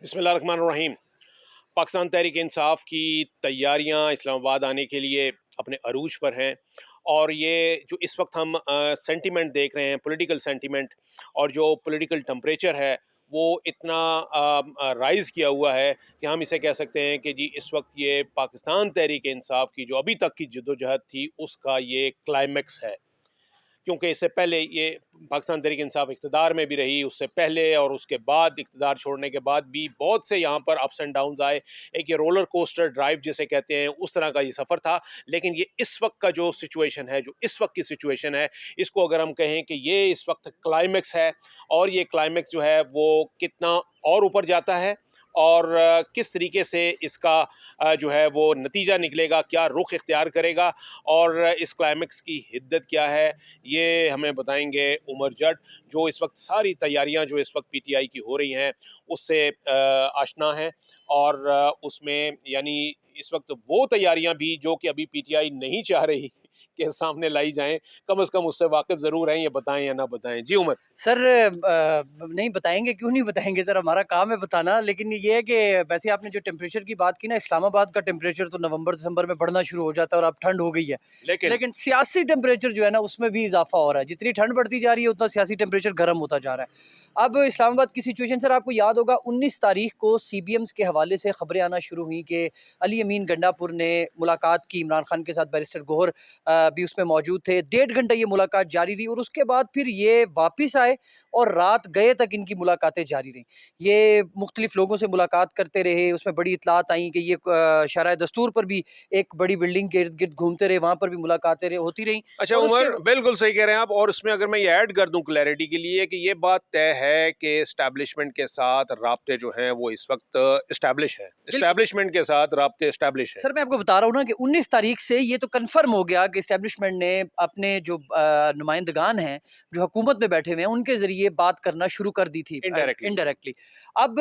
बिस्मिल्लाहिर्रहमानिर्रहीम। पाकिस्तान तहरीक इंसाफ की तैयारियां इस्लामाबाद आने के लिए अपने अरूज पर हैं। और ये जो इस वक्त हम सेंटिमेंट देख रहे हैं, पॉलिटिकल सेंटिमेंट, और जो पॉलिटिकल टेम्परेचर है वो इतना राइज़ किया हुआ है कि हम इसे कह सकते हैं कि जी इस वक्त ये पाकिस्तान तहरीक इंसाफ की जो अभी तक की जद्दोजहद थी उसका ये क्लाइमेक्स है। क्योंकि इससे पहले ये पाकिस्तान तहरीक इंसाफ इक़्तिदार में भी रही, उससे पहले और उसके बाद इक़्तिदार छोड़ने के बाद भी बहुत से यहाँ पर अप्स एंड डाउन्स आए। एक ये रोलर कोस्टर ड्राइव जिसे कहते हैं, उस तरह का ये सफ़र था। लेकिन ये इस वक्त का जो सिचुएशन है, जो इस वक्त की सिचुएशन है, इसको अगर हम कहें कि ये इस वक्त क्लाइमेक्स है, और ये क्लाइमेक्स जो है वो कितना और ऊपर जाता है और किस तरीके से इसका जो है वो नतीजा निकलेगा, क्या रुख इख्तियार करेगा, और इस क्लाइमेक्स की हिद्दत क्या है, ये हमें बताएंगे उमर जट, जो इस वक्त सारी तैयारियां जो इस वक्त पीटीआई की हो रही हैं उससे आशना हैं। और उसमें यानी इस वक्त वो तैयारियां भी जो कि अभी पीटीआई नहीं चाह रही के सामने लाई जाएं, कम से कम उससे वाकिफ ज़रूर हैं। ये बताएं या ना बताएं। जी उमर। सर नहीं बताएँगे, क्यों नहीं बताएँगे सर, हमारा काम है बताना। लेकिन ये है कि वैसे आपने जो टेम्परेचर की बात की ना, इस्लामाबाद का टेम्परेचर तो नवंबर-दिसंबर में बढ़ना शुरू हो जाता है और अब ठंड हो गई है। लेकिन लेकिन सियासी टेम्परेचर जो है ना, उसमें भी इज़ाफ़ा हो रहा है। जितनी ठंड बढ़ती जा रही है, उतना सियासी टेम्परेचर गर्म होता जा रहा है। अब इस्लामाबाद की सिचुएशन सर, आपको याद होगा 19 तारीख को सीबीएम्स के हवाले से खबरें आना शुरू हुई कि अली अमीन गंडापुर ने मुलाकात की इमरान खान के साथ। बैरिस्टर गौहर भी उसमें मौजूद थे। 1.5 घंटे ये मुलाकात जारी रही और उसके बाद फिर ये वापिस आए और रात गए तक इनकी मुलाकातें जारी रहीं। ये मुख्तलिफ लोगों से मुलाकात करते रहे, उसमें बड़ी इत्तलात आई कि ये शाहराह दस्तूर पर भी एक बड़ी बिल्डिंग के इर्द-गिर्द घूमते रहे, वहाँ पर भी मुलाकातें होती रहीं। अच्छा और उसके उमर, बिल्कुल सही कह रहे हैं आप। और इसमें अगर मैं ये ऐड कर दूं क्लैरिटी के लिए कि ये बात तय है कि एस्टैब्लिशमेंट के साथ राब्ते जो हैं वो इस वक्त एस्टैब्लिश है, बिल्कुल। एस्टैब्लिशमेंट के साथ राब्ते एस्टैब्लिश है। सर मैं आपको बता रहा हूँ ना कि 19 तारीख से ये तो कन्फर्म हो गया कि एस्टेब्लिशमेंट ने अपने जो नुमाइंदगान हैं, जो हुकूमत में बैठे हुए हैं, उनके ज़रिए बात करना शुरू कर दी थी इनडायरेक्टली। इनडायरेक्टली। अब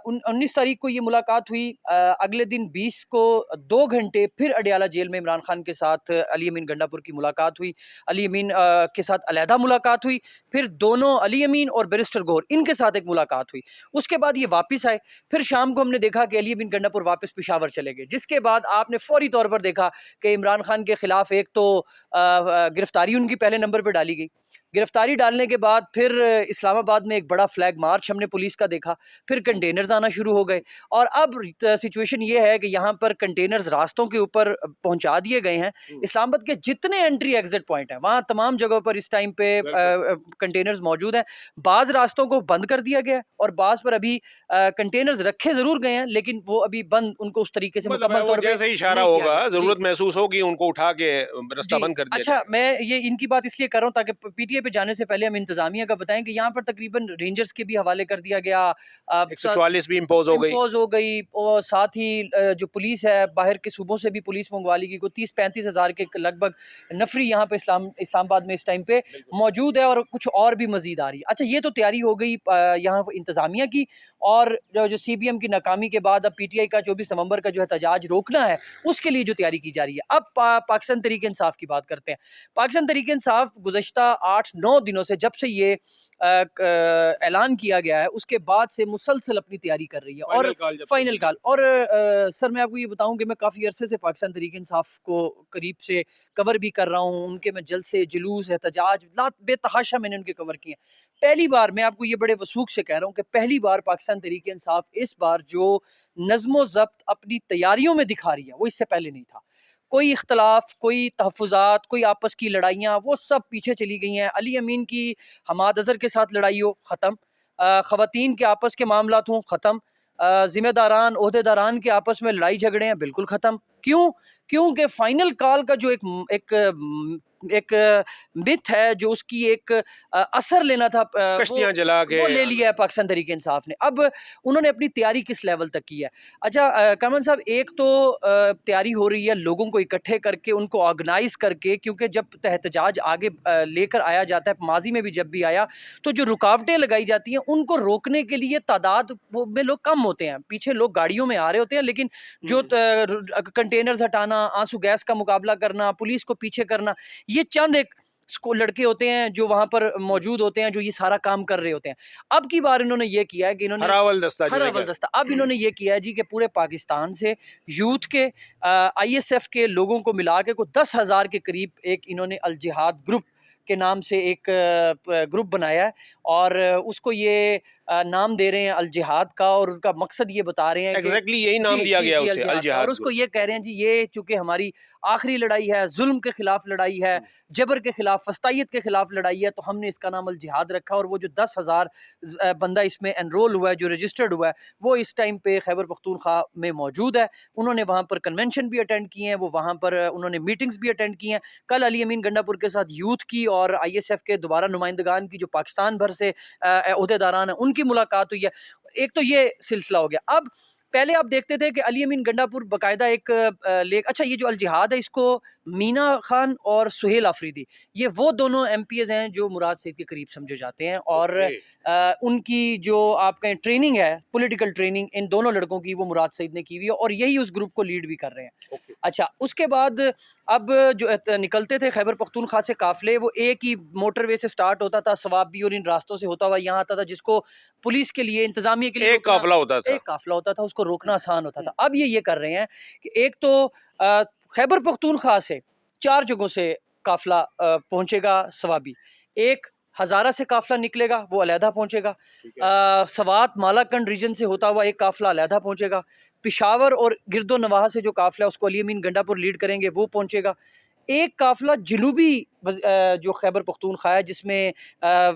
19 तारीख को ये मुलाकात हुई। अगले दिन 20 को 2 घंटे फिर अडयाला जेल में इमरान खान के साथ अली अमीन गंडापुर की मुलाकात हुई। अली अमीन के साथ अलहदा मुलाकात हुई। फिर दोनों अली अमीन और बैरिस्टर गौहर इनके साथ एक मुलाकात हुई। उसके बाद ये वापस आए। फिर शाम को हमने देखा कि अली अमीन गंडापुर वापस पेशावर चले गए, जिसके बाद आपने फौरी तौर पर देखा कि इमरान खान के खिलाफ एक तो गिरफ्तारी उनकी पहले नंबर पर डाली गई। गिरफ्तारी डालने के बाद फिर इस्लामाबाद में एक बड़ा फ्लैग मार्च हमने पुलिस का देखा। फिर कंटेनर्स आना शुरू हो गए और अब सिचुएशन ये है कि यहाँ पर कंटेनर्स रास्तों के ऊपर पहुंचा दिए गए हैं। इस्लामाबाद के जितने एंट्री एग्जिट पॉइंट हैं, वहाँ तमाम जगहों पर इस टाइम पे कंटेनर्स मौजूद हैं। बाज़ रास्तों को बंद कर दिया गया है और बाज़ पर अभी कंटेनर्स रखे ज़रूर गए हैं, लेकिन वो अभी बंद उनको उस तरीके से मतलब है मुकम्मल वो तौर पे जैसे ही इशारा नहीं किया होगा, गया। जी। जरूरत महसूस होगी, उनको उठा के रास्ता जी, बंद कर दिया अच्छा जाएगा। मैं ये इनकी बात इसलिए कर रहा हूँ ताकि पीटीए पे जाने से पहले हम इंतज़ामिया का बताएँ कि यहाँ पर तकरीबन रेंजर्स के भी हवाले कर दिया गया। 144 भी इम्पोज हो गई। इम्पोज़ हो गई और साथ ही जो पुलिस है, बाहर के सूबों से भी पुलिस मंगवा ली गई। कोई 30-35 हज़ार के लगभग नफरी यहाँ पे इस्लामाबाद में इस टाइम पे मौजूद है और कुछ और भी मज़ीद आ रही है। अच्छा ये तो तैयारी हो गई यहाँ इंतज़ामिया की। और जो सीबीएम की नाकामी के बाद अब पीटीआई का 24 नवंबर का जो एहतजाज रोकना है, उसके लिए जो तैयारी की जा रही है। अब पाकिस्तान तहरीक इंसाफ की बात करते हैं। पाकिस्तान तहरीक इंसाफ गुज़श्ता 8-9 दिनों से, जब से ये ऐलान किया गया है, उसके बाद से मुसलसल अपनी तैयारी कर रही है और फाइनल कॉल जब से फाइनल हुई। कॉल। और सर मैं आपको ये बताऊं कि मैं काफ़ी अरसे से पाकिस्तान तहरीक इंसाफ को करीब से कवर भी कर रहा हूँ। उनके मैं जलसे, जुलूस, एहतजाज बेतहाशा मैंने उनके कवर किए हैं। पहली बार मैं आपको ये बड़े वसूख से कह रहा हूँ कि पहली बार पाकिस्तान तहरीक इंसाफ इस बार जो नज़्म ज़ब्त अपनी तैयारियों में दिखा रही है, वो इससे पहले नहीं था। कोई इख्तलाफ, कोई तहफ़्फ़ुज़ात, कोई आपस की लड़ाइयाँ, वो सब पीछे चली गई हैं। अली अमीन की हमाद अज़हर के साथ लड़ाई हो, ख़त्म। ख़वातीन के आपस के मामलात हों, ख़त्म। ज़िम्मेदारान, ओहदेदारान के आपस में लड़ाई झगड़े हैं, बिल्कुल ख़त्म। क्यों? क्योंकि फ़ाइनल कॉल का जो एक मिथ है, जो उसकी एक असर लेना था, कश्तियां जला के वो ले लिया है पाकिस्तान तहरीक इंसाफ ने। अब उन्होंने अपनी तैयारी किस लेवल तक की है? अच्छा कामरान साहब, एक तो तैयारी हो रही है लोगों को इकट्ठे करके, उनको ऑर्गेनाइज करके, क्योंकि जब एहतजाज आगे लेकर आया जाता है, माजी में भी जब भी आया, तो जो रुकावटें लगाई जाती हैं उनको रोकने के लिए तादाद में लोग कम होते हैं। पीछे लोग गाड़ियों में आ रहे होते हैं, लेकिन जो कंटेनर्स हटाना, आंसू गैस का मुकाबला करना, पुलिस को पीछे करना, ये चंद एक लड़के होते हैं जो वहाँ पर मौजूद होते हैं, जो ये सारा काम कर रहे होते हैं। अब की बार इन्होंने ये किया है कि इन्होंने हरावल दस्ता जो हर है अव्वल क्या? दस्ता अब इन्होंने ये किया है जी कि पूरे पाकिस्तान से यूथ के आईएसएफ के लोगों को मिला के को 10,000 के करीब एक इन्होंने अल जिहाद ग्रुप के नाम से एक ग्रुप बनाया है और उसको ये नाम दे रहे हैं अल जिहाद का और उनका मकसद ये बता रहे हैं कि एग्जैक्टली यही नाम जी दिया जी गया जी अल उसे, अल जिहाद का, और जिहाद उसको ग्रुप। ये कह रहे हैं जी ये चूंकि हमारी आखिरी लड़ाई है, जुल्म के खिलाफ लड़ाई है, जबर के खिलाफ, फस्तायत के खिलाफ लड़ाई है, तो हमने इसका नाम अल जिहाद रखा। और वो जो 10,000 बंदा इसमें एनरोल हुआ है, जो रजिस्टर्ड हुआ है, वो इस टाइम पे खैबर पख्तूनख्वा में मौजूद है। उन्होंने वहाँ पर कन्वेंशन भी अटेंड किए हैं, वो वहाँ पर उन्होंने मीटिंग्स भी अटेंड की हैं। कल अली अमीन गंडापुर के साथ यूथ की और आईएसएफ के दोबारा नुमाइंदगान की जो पाकिस्तान भर से अहदेदारान हैं उनकी मुलाकात हुई है। एक तो ये सिलसिला हो गया। अब पहले आप देखते थे कि अली अमीन गंडापुर बाकायदा एक लेख अच्छा ये जो अल जिहाद है इसको मीना खान और सुहेल आफरीदी ये वो दोनों एमपीएस हैं जो मुराद सईद के करीब समझे जाते हैं और ओके। उनकी जो आप कहें ट्रेनिंग है, पॉलिटिकल ट्रेनिंग इन दोनों लड़कों की वो मुराद सईद ने की हुई है और यही उस ग्रुप को लीड भी कर रहे हैं। ओके। अच्छा, उसके बाद अब जो निकलते थे खैबर पख्तूनख्वा से काफिले, वो एक ही मोटरवे से स्टार्ट होता था, सवाबी और इन रास्तों से होता हुआ यहाँ आता था, जिसको पुलिस के लिए, इंतजामिया के लिए एक काफिला होता था। एक काफिला होता था, उसको रोकना आसान होता था। अब ये कर रहे हैं कि एक तो खैबर पख्तूनख्वा से 4 जगहों से काफिला पहुंचेगा सवाबी। एक हज़ारा से काफिला निकलेगा, वो अलहदा पहुंचेगा। ठीक है। सवात मालाकंड रीजन से होता हुआ एक काफिला अलहदा पहुंचेगा। पिशावर और गिरदो नवाह से जो काफिला है उसको अली अमीन गंडापुर लीड करेंगे, वो पहुंचेगा। एक काफिला जनूबी जो खैबर पख्तूनख्वा है जिसमें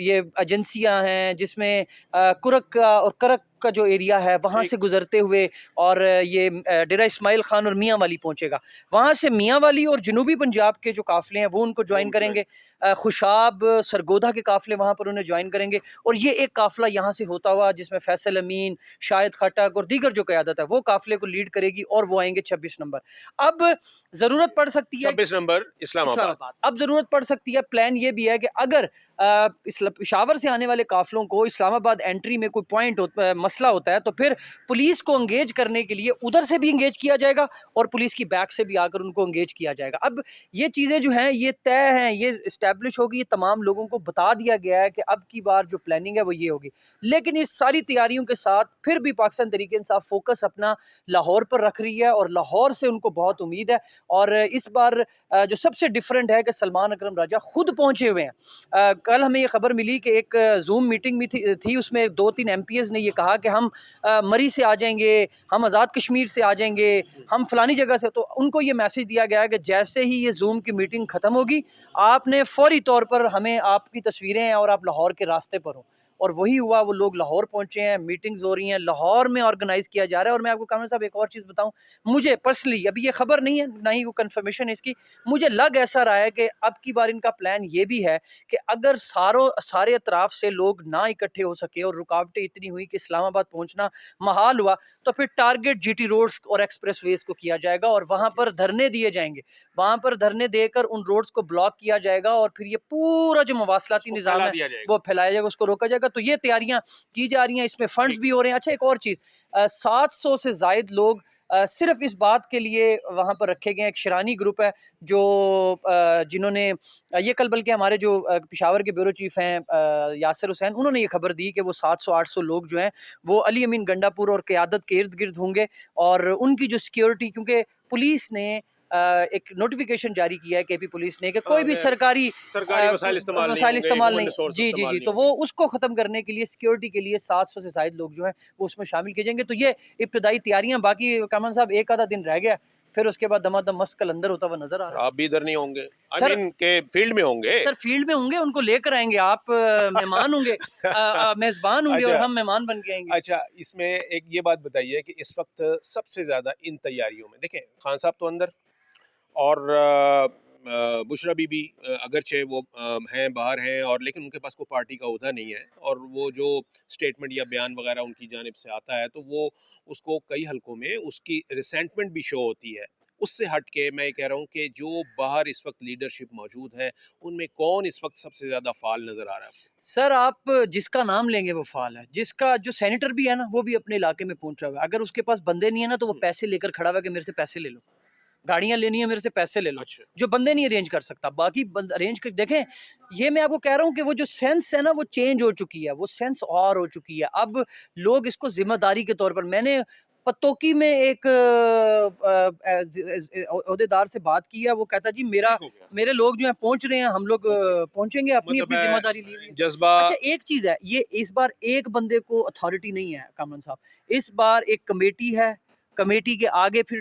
ये एजेंसियां हैं, जिसमें कुरक का और करक का जो एरिया है वहाँ से गुजरते हुए और ये डेरा इस्माइल खान और मियाँ वाली पहुँचेगा। वहाँ से मियाँ वाली और जनूबी पंजाब के जो काफिले हैं वो उनको ज्वाइन करेंगे। खुशाब सरगोधा के काफिले वहाँ पर उन्हें ज्वाइन करेंगे और ये एक काफिला यहाँ से होता हुआ जिसमें फैसल अमीन, शाहिद खटक और दीगर जो क़यादत है वो काफिले को लीड करेगी और वो आएंगे 26 नंबर। अब ज़रूरत पड़ सकती है 26 नंबर इस्लामाबाद। अब ज़रूरत पड़ सकती है, प्लान ये भी है कि अगर पेशावर से आने वाले काफिलों को इस्लामाबाद एंट्री में कोई पॉइंट मसला होता है तो फिर पुलिस को एंगेज करने के लिए उधर से भी एंगेज किया जाएगा और पुलिस की बैक से भी आकर उनको एंगेज किया जाएगा। अब ये चीज़ें जो हैं ये तय हैं, ये इस्टेब्लिश होगी, ये तमाम लोगों को बता दिया गया है कि अब की बार जो प्लानिंग है वो ये होगी। लेकिन इस सारी तैयारियों के साथ फिर भी पाकिस्तान तहरीक इंसाफ फोकस अपना लाहौर पर रख रही है और लाहौर से उनको बहुत उम्मीद है। और इस बार जो सबसे डिफरेंट है कि सलमान अकरम राजा खुद पहुंचे हुए हैं। कल हमें ये खबर मिली कि एक जूम मीटिंग भी थी उसमें 2-3 एमपीएस ने ये कहा कि हम मरी से आ जाएंगे, हम आज़ाद कश्मीर से आ जाएंगे, हम फलानी जगह से। तो उनको ये मैसेज दिया गया है कि जैसे ही ये जूम की मीटिंग ख़त्म होगी आपने फौरी तौर पर हमें आपकी तस्वीरें हैं और आप लाहौर के रास्ते पर हो। और वही हुआ, वो लोग लाहौर पहुंचे हैं, मीटिंग्स हो रही हैं, लाहौर में ऑर्गेनाइज किया जा रहा है। और मैं आपको कामरान साहब एक और चीज़ बताऊं, मुझे पर्सनली अभी ये खबर नहीं है ना ही वो कंफर्मेशन है इसकी, मुझे लग ऐसा रहा है कि अब की बार इनका प्लान ये भी है कि अगर सारे अतराफ से लोग ना इकट्ठे हो सके और रुकावटें इतनी हुई कि इस्लामाबाद पहुंचना महाल हुआ तो फिर टारगेट जीटी रोड्स और एक्सप्रेस वेज को किया जाएगा और वहां पर धरने दिए जाएंगे। वहां पर धरने देकर उन रोड्स को ब्लॉक किया जाएगा और फिर ये पूरा जो मवासलाती निज़ाम है वो फैलाया जाएगा, उसको रोका जाएगा। तो ये तैयारियां की जा रही हैं, इसमें फंड्स भी हो रहे हैं। अच्छा, एक और चीज़, 700 से ज़ायद लोग सिर्फ इस बात के लिए वहाँ पर रखे गए हैं। एक शरानी ग्रुप है जो जिन्होंने ये कल बल्कि हमारे जो पेशावर के ब्यूरो चीफ हैं यासिर हुसैन, उन्होंने ये खबर दी कि वो 700-800 लोग जो हैं वो अली अमीन गंडापुर और क़यादत के इर्द गिर्द होंगे और उनकी जो सिक्योरिटी, क्योंकि पुलिस ने एक नोटिफिकेशन जारी किया है केपी पुलिस ने कि कोई भी सरकारी वसाइल इस्तेमाल नहीं, जी जी जी, तो वो होंगे। उसको ख़त्म करने के लिए सिक्योरिटी के लिए 700 से ज़ायद लोग जो हैं वो उसमें शामिल किए जाएंगे। तो ये इब्तदाई तैयारियां, बाकी कामरान साहब एक आधा दिन रह गया, फिर उसके बाद दमादम मस्त कलंदर होता हुआ नजर आ रहा है। आप भी इधर नहीं होंगे, आई सर मीन के फील्ड में होंगे। सर फील्ड में होंगे, उनको लेकर आएंगे, आप मेहमान होंगे, मेज़बान होंगे और अच्छा। हम मेहमान बन के आएंगे। अच्छा, इसमें एक ये बात बताइए कि इस वक्त सबसे ज़्यादा इन तैयारियों में देखें खान साहब तो अंदर और बुशरा बीबी अगरचे वो हैं बाहर हैं और लेकिन उनके पास कोई पार्टी का ओहदा नहीं है और वो जो स्टेटमेंट या बयान वगैरह उनकी जानिब से आता है तो वो उसको कई हलकों में उसकी रिसेंटमेंट भी शो होती है। उससे हट के मैं ये कह रहा हूँ कि जो बाहर इस वक्त लीडरशिप मौजूद है उनमें कौन इस वक्त सबसे ज़्यादा फाल नज़र आ रहा है आपको? सर आप जिसका नाम लेंगे वो फाल है, जिसका जो सेनेटर भी है ना वो भी अपने इलाके में पहुंचा हुआ है। अगर उसके पास बंदे नहीं है ना तो वो पैसे लेकर खड़ा हुआ है कि मेरे से पैसे ले लो। गाड़ियाँ लेनी है मेरे से पैसे ले लो, अच्छा। जो बंदे नहीं अरेंज कर सकता, बाकी बंद अरेंज कर देखें, ये मैं आपको कह रहा हूँ कि वो जो सेंस है ना वो चेंज हो चुकी है, वो सेंस और हो चुकी है। अब लोग इसको ज़िम्मेदारी के तौर पर मैंने पतोकी में एक ओहदेदार से बात की है, वो कहता जी मेरा ठीक हो गया। मेरे लोग जो हैं पहुँच रहे हैं, हम लोग पहुँचेंगे, मतलब अपनी-अपनी ज़िम्मेदारी लिए हुए हैं। जज़्बा अच्छा एक चीज़ है, ये इस बार एक बंदे को अथॉरिटी नहीं है कामरान साहब, इस बार एक कमेटी है, कमेटी के आगे फिर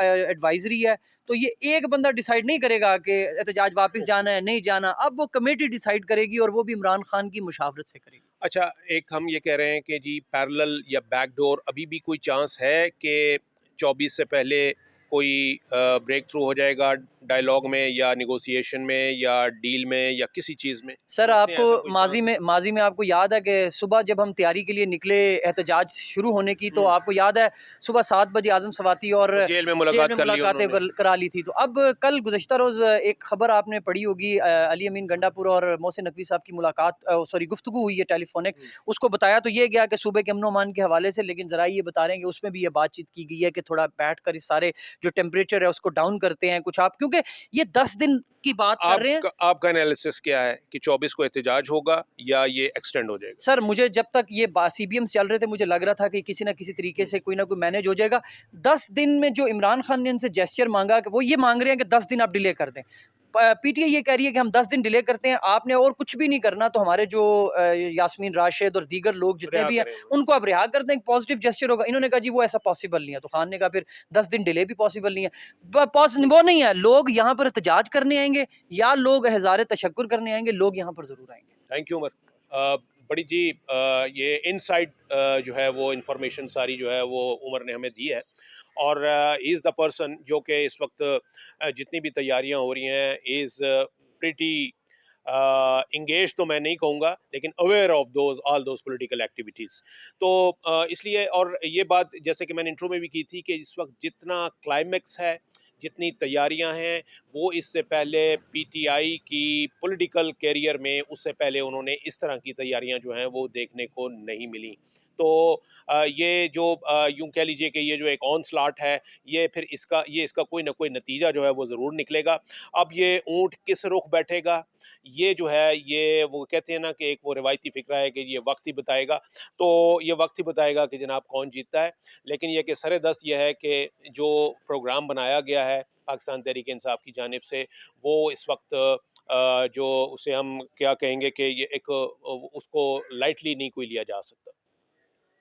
एडवाइज़री है, तो ये एक बंदा डिसाइड नहीं करेगा कि एहतजाज वापस जाना है, नहीं जाना, अब वो कमेटी डिसाइड करेगी और वो भी इमरान खान की मुशावरत से करेगी। अच्छा, एक हम ये कह रहे हैं कि जी पैरेलल या बैकडोर अभी भी कोई चांस है कि 24 से पहले कोई ब्रेक थ्रू हो जाएगा डायलॉग में या नेगोशिएशन में या डील में या किसी चीज़ में? सर समझते हैं ऐसा आपको कोई चांस है? माज़ी में आपको याद है कि सुबह जब हम तैयारी के लिए निकले एहतजाज शुरू होने की, तो हुँ, आपको याद है सुबह 7 बजे आज़म सवाती और और जेल में जेल मुलाकात में कर ली मुलाकातें उन्होंने। करा ली थी। तो अब कल गुज़श्ता रोज़ एक ख़बर आपने पढ़ी होगी, अली अमीन गंडापुर और मोहसिन नकवी साहब की मुलाकात, सॉरी गुफ्तगू हुई है टेलीफ़ोनिक। हुँ, उसको बताया तो ये गया कि सूबे के अमन-ओ-अमान के हवाले से, लेकिन ज़रा ये बता रहे हैं कि उसमें भी ये बातचीत की गई है कि थोड़ा बैठकर इस सारे जो टेम्परेचर है उसको डाउन करते हैं कुछ आप, क्योंकि ये 10 दिन की बात कर रहे हैं। आपका एनालिसिस क्या है कि 24 को एहतजाज होगा या ये एक्सटेंड हो जाएगा? सर मुझे जब तक ये सीबीएम चल रहे थे, मुझे लग रहा था कि किसी ना किसी तरीके से कोई ना कोई मैनेज हो जाएगा। 10 दिन में जो इमरान खान ने इनसे जेस्चर मांगा, कि वो ये मांग रहे हैं कि 10 दिन आप डिले कर दें। पीटीआई ये कह रही है कि हम 10 दिन डिले करते हैं, आपने और कुछ भी नहीं करना, तो हमारे जो यास्मीन राशिद और दीगर लोग जितने रिहा भी हैं करें उन्हें। उनको आप रिहा कर दें, पॉजिटिव जेस्चर होगा। इन्होंने कहा जी वो ऐसा पॉसिबल नहीं है, तो खान ने कहा फिर 10 दिन डिले भी पॉसिबल नहीं है। वो नहीं है, लोग यहाँ पर एहतजाज करने आएंगे या लोग हज़ार तशक्कुर करने आएंगे, लोग यहाँ पर ज़रूर आएंगे। Thank you Umar. बड़ी जी, ये इनसाइड जो है वो इन्फॉर्मेशन सारी जो है वो उमर ने हमें दी है और इज़ द पर्सन जो कि इस वक्त जितनी भी तैयारियां हो रही हैं इज़ प्रिटी इंगेज, तो मैं नहीं कहूँगा लेकिन aware of those all those political activities. तो इसलिए, और ये बात जैसे कि मैंने इंट्रो में भी की थी कि इस वक्त जितना क्लाइमेक्स है, जितनी तैयारियां हैं, वो इससे पहले पीटीआई की पॉलिटिकल कैरियर में उससे पहले उन्होंने इस तरह की तैयारियां जो हैं वो देखने को नहीं मिली। तो ये जो यूं कह लीजिए कि ये जो एक ऑन स्लॉट है, ये इसका कोई ना कोई नतीजा जो है वो ज़रूर निकलेगा। अब ये ऊँट किस रुख बैठेगा, ये जो है ये वो कहते हैं ना कि एक वो रिवायती फ़िक्रा है कि ये वक्त ही बताएगा। तो ये वक्त ही बताएगा कि जनाब कौन जीतता है। लेकिन ये कि सरेदस्त ये है कि जो प्रोग्राम बनाया गया है पाकिस्तान तहरीक इंसाफ की जानिब से, वो इस वक्त जो उसे हम क्या कहेंगे कि ये एक उसको लाइटली नहीं कोई लिया जा सकता।